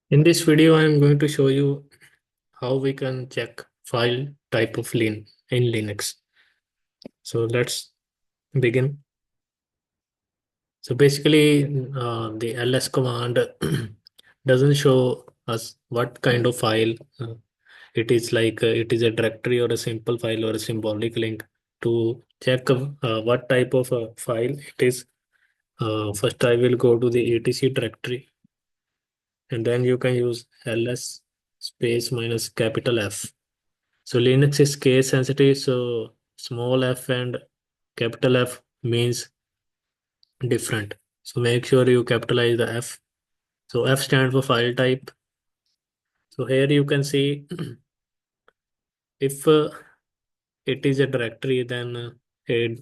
In this video, I am going to show you how we can check file type of in Linux. So let's begin. So basically, the ls command doesn't show us what kind of file it is, like it is a directory or a simple file or a symbolic link. To check what type of file it is, first I will go to the etc directory, and then you can use ls space minus capital F. So Linux is case sensitive, so small f and capital F means different. So make sure you capitalize the F. So F stands for file type. So here you can see if it is a directory, then a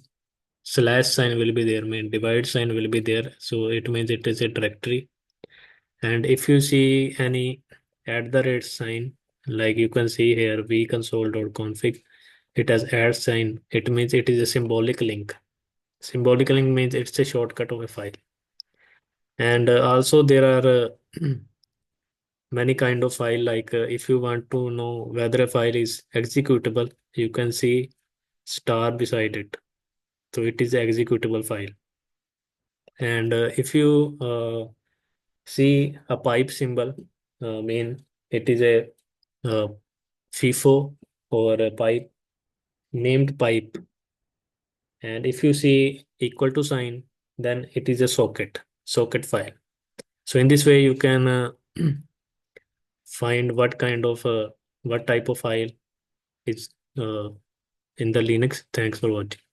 slash sign will be there, mean divide sign will be there. So it means it is a directory. And if you see any at the rate sign, like you can see here vconsole.config, it has add sign. It means it is a symbolic link. Symbolic link means it's a shortcut of a file. And also there are many kind of file, like if you want to know whether a file is executable, you can see star beside it. So it is an executable file. And if you see a pipe symbol, mean it is a FIFO or a pipe, named pipe. And if you see equal to sign, then it is a socket file. So in this way, you can find what type of file is uh, in the Linux. Thanks for watching.